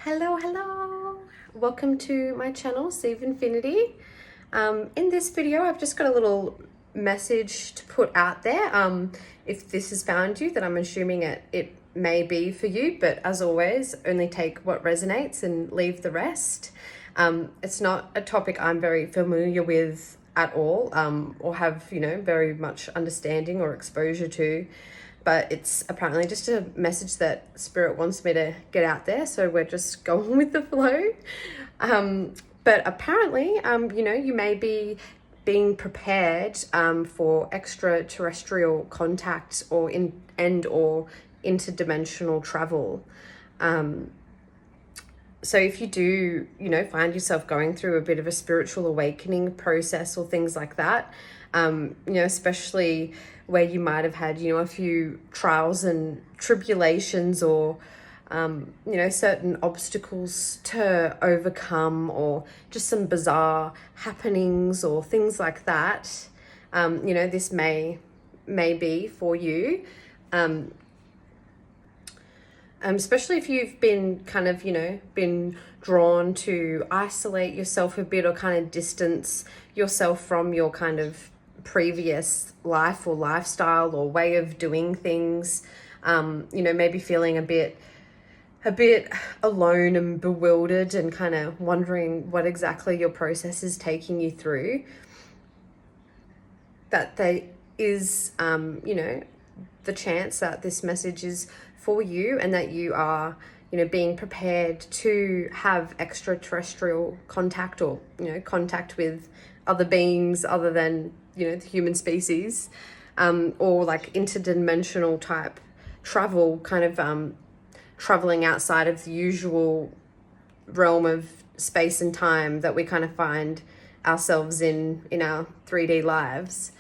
Hello. Welcome to my channel, Save Infinity. In this video, I've just got a little message to put out there. If this has found you, then I'm assuming it may be for you, but as always, only take what resonates and leave the rest. It's not a topic I'm very familiar with at all, or have, very much understanding or exposure to. But it's apparently just a message that Spirit wants me to get out there. So we're just going with the flow. But apparently, you may be being prepared for extraterrestrial contact or interdimensional travel. So if you do, find yourself going through a bit of a spiritual awakening process or things like that, especially where you might have had, a few trials and tribulations or, certain obstacles to overcome or just some bizarre happenings or things like that, this may be for you. Especially if you've been kind of, been drawn to isolate yourself a bit or kind of distance yourself from your kind of previous life or lifestyle or way of doing things, maybe feeling a bit alone and bewildered and kind of wondering what exactly your process is taking you through, that there is, the chance that this message is for you and that you are, being prepared to have extraterrestrial contact or, contact with other beings other than, the human species, or like interdimensional type travel, kind of traveling outside of the usual realm of space and time that we kind of find ourselves in our 3D lives.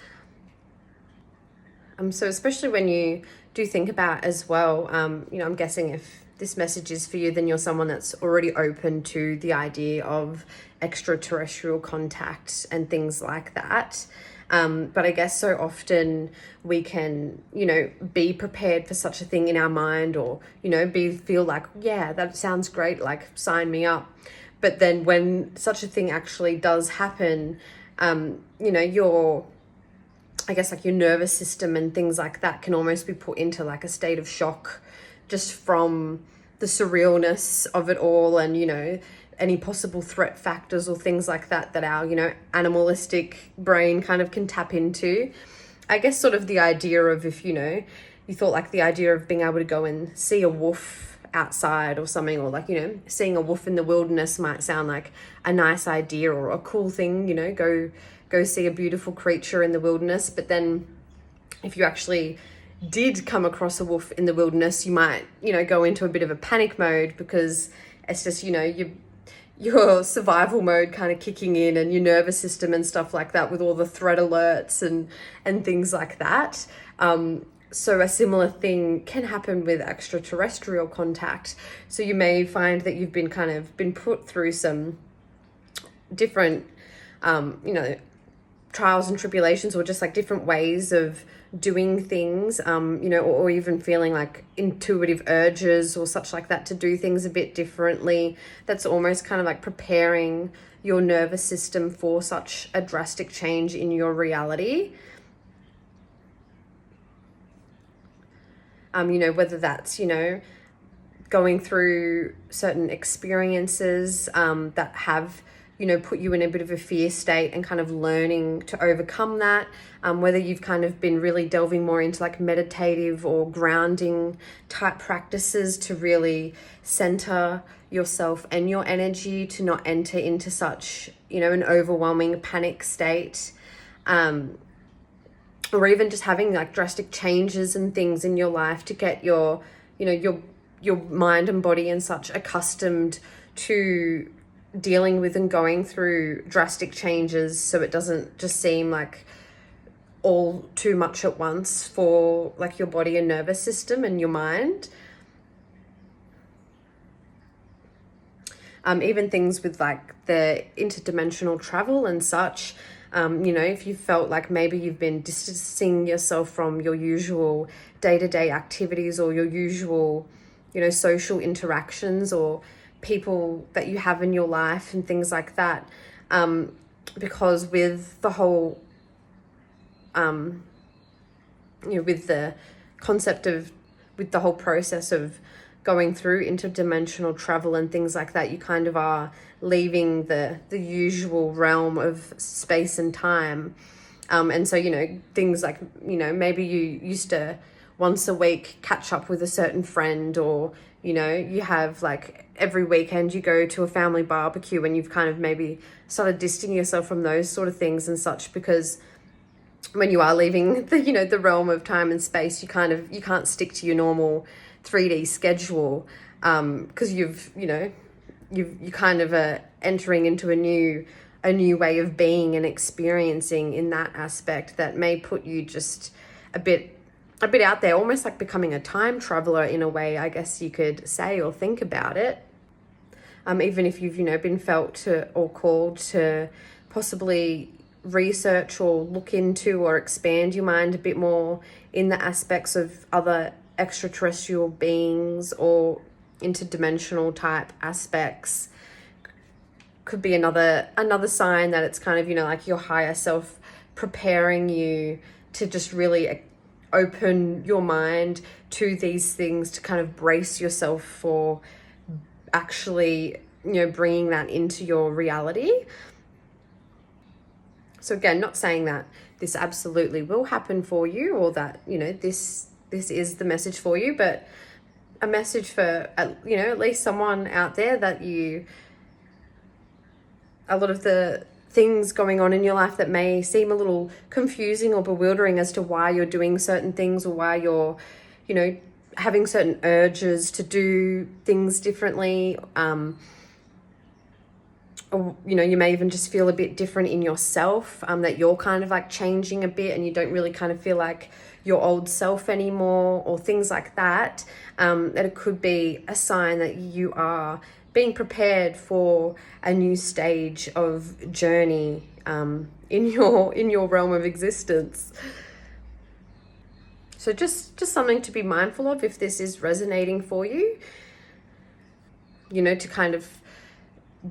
So especially when you do think about as well, I'm guessing if this message is for you, then you're someone that's already open to the idea of extraterrestrial contact and things like that. But I guess so often we can, be prepared for such a thing in our mind or, feel like, yeah, that sounds great, like sign me up. But then when such a thing actually does happen, your nervous system and things like that can almost be put into like a state of shock just from the surrealness of it all and, any possible threat factors or things like that our, animalistic brain kind of can tap into. I guess sort of the idea of if, you thought like the idea of being able to go and see a wolf outside or something, or like, seeing a wolf in the wilderness might sound like a nice idea or a cool thing, go see a beautiful creature in the wilderness. But then if you actually did come across a wolf in the wilderness, you might, go into a bit of a panic mode because it's just, your survival mode kind of kicking in and your nervous system and stuff like that with all the threat alerts and things like that. So a similar thing can happen with extraterrestrial contact. So you may find that you've been put through some different, trials and tribulations or just like different ways of doing things, or even feeling like intuitive urges or such like that to do things a bit differently. That's almost kind of like preparing your nervous system for such a drastic change in your reality. Whether that's, going through certain experiences that have put you in a bit of a fear state and kind of learning to overcome that, whether you've kind of been really delving more into like meditative or grounding type practices to really center yourself and your energy to not enter into such, an overwhelming panic state, or even just having like drastic changes and things in your life to get your mind and body and such accustomed to dealing with and going through drastic changes, so it doesn't just seem like all too much at once for like your body and nervous system and your mind. Even things with like the interdimensional travel and such, if you felt like maybe you've been distancing yourself from your usual day-to-day activities or your usual, social interactions, or people that you have in your life and things like that. Because with the whole, with the concept of, with the whole process of going through interdimensional travel and things like that, you kind of are leaving the usual realm of space and time. And so, things like, maybe you used to once a week catch up with a certain friend, or, you have like every weekend you go to a family barbecue, and you've kind of maybe started distancing yourself from those sort of things and such, because when you are leaving the, the realm of time and space, you can't stick to your normal 3D schedule, because you kind of are entering into a new way of being and experiencing in that aspect that may put you just a bit out there, almost like becoming a time traveler in a way, I guess you could say, or think about it. Even if you've, been felt to or called to possibly research or look into or expand your mind a bit more in the aspects of other extraterrestrial beings or interdimensional type aspects, could be another sign that it's kind of, like your higher self preparing you to just really open your mind to these things, to kind of brace yourself for actually, bringing that into your reality. So again, not saying that this absolutely will happen for you, or that, this is the message for you, but a message for, at least someone out there that a lot of the things going on in your life that may seem a little confusing or bewildering as to why you're doing certain things, or why you're, having certain urges to do things differently. Or, you may even just feel a bit different in yourself, that you're kind of like changing a bit and you don't really kind of feel like your old self anymore, or things like that. That it could be a sign that you are being prepared for a new stage of journey in your realm of existence. So just something to be mindful of if this is resonating for you, to kind of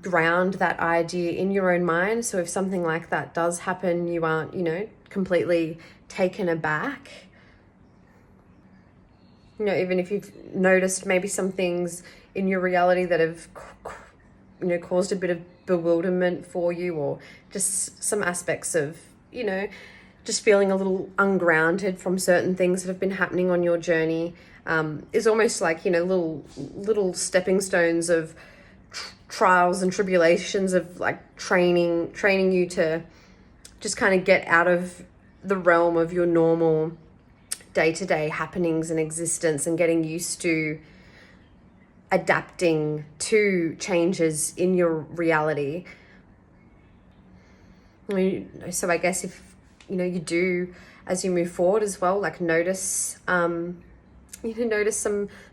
ground that idea in your own mind. So if something like that does happen, you aren't, completely taken aback. Even if you've noticed maybe some things in your reality that have, caused a bit of bewilderment for you, or just some aspects of, just feeling a little ungrounded from certain things that have been happening on your journey, is almost like, little stepping stones of trials and tribulations of like training you to just kind of get out of the realm of your normal day-to-day happenings and existence, and getting used to adapting to changes in your reality. So I guess if you do, as you move forward as well, like notice some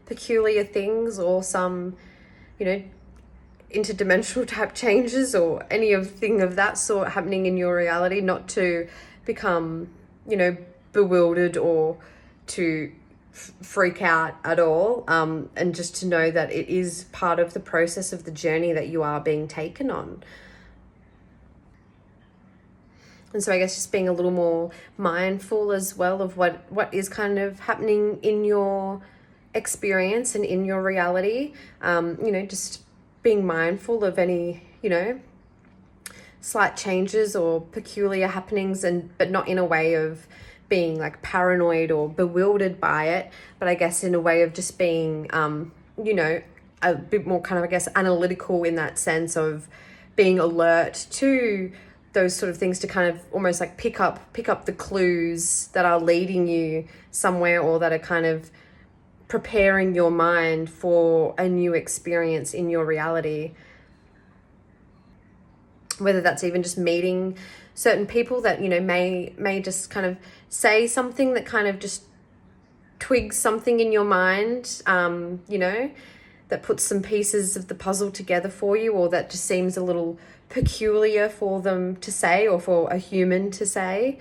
peculiar things, or some interdimensional type changes, or anything of that sort happening in your reality, not to become bewildered or to freak out at all, and just to know that it is part of the process of the journey that you are being taken on. And so I guess just being a little more mindful as well of what is kind of happening in your experience and in your reality, just being mindful of any, slight changes or peculiar happenings, but not in a way of being like paranoid or bewildered by it, but I guess in a way of just being, a bit more kind of, I guess, analytical, in that sense of being alert to those sort of things, to kind of almost like pick up the clues that are leading you somewhere, or that are kind of preparing your mind for a new experience in your reality. Whether that's even just meeting certain people that, may just kind of say something that kind of just twigs something in your mind, that puts some pieces of the puzzle together for you, or that just seems a little peculiar for them to say, or for a human to say.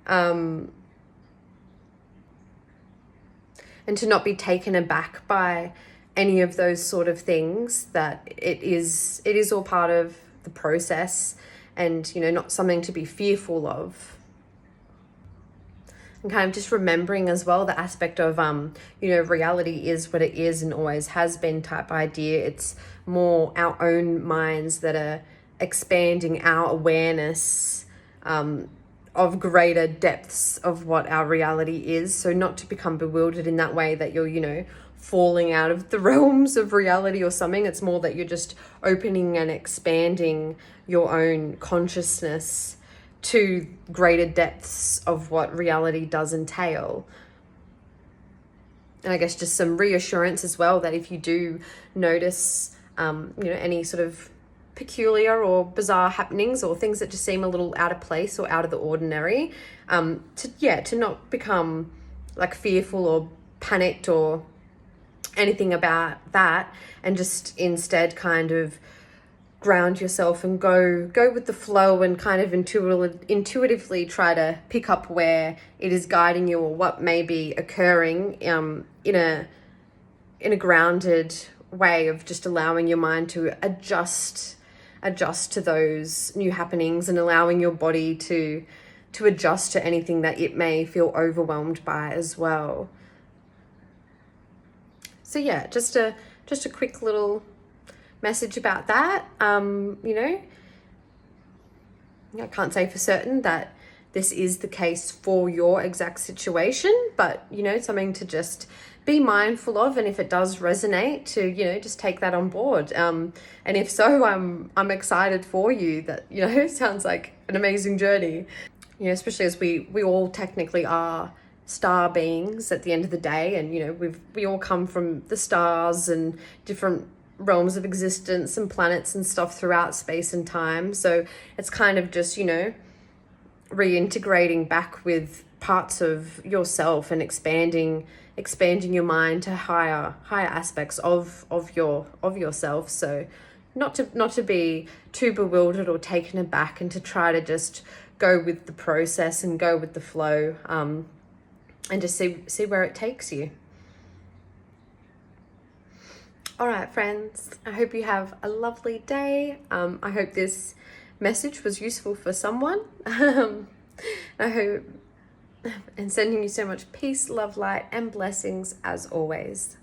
And to not be taken aback by any of those sort of things, that it is all part of the process, and, you know, not something to be fearful of. And kind of just remembering as well the aspect of, you know, reality is what it is and always has been type idea. It's more our own minds that are expanding our awareness of greater depths of what our reality is. So not to become bewildered in that way that you're, you know, falling out of the realms of reality or something. It's more that you're just opening and expanding your own consciousness to greater depths of what reality does entail. And I guess just some reassurance as well that if you do notice, you know, any sort of peculiar or bizarre happenings or things that just seem a little out of place or out of the ordinary, to not become like fearful or panicked or anything about that, and just instead kind of ground yourself and go with the flow and kind of intuitively try to pick up where it is guiding you or what may be occurring in a grounded way of just allowing your mind to adjust to those new happenings and allowing your body to adjust to anything that it may feel overwhelmed by as well. So yeah, just a quick little message about that. You know, I can't say for certain that this is the case for your exact situation, but, you know, something to just be mindful of, and if it does resonate, to, you know, just take that on board. And if so, I'm excited for you. That, you know, sounds like an amazing journey. You know, especially as we all technically are star beings at the end of the day, and, you know, we all come from the stars and different realms of existence and planets and stuff throughout space and time. So it's kind of just, you know, reintegrating back with parts of yourself and expanding your mind to higher aspects of yourself. So not to be too bewildered or taken aback, and to try to just go with the process and go with the flow, and just see where it takes you. All right, friends, I hope you have a lovely day. I hope this message was useful for someone. I hope, and sending you so much peace, love, light, and blessings as always.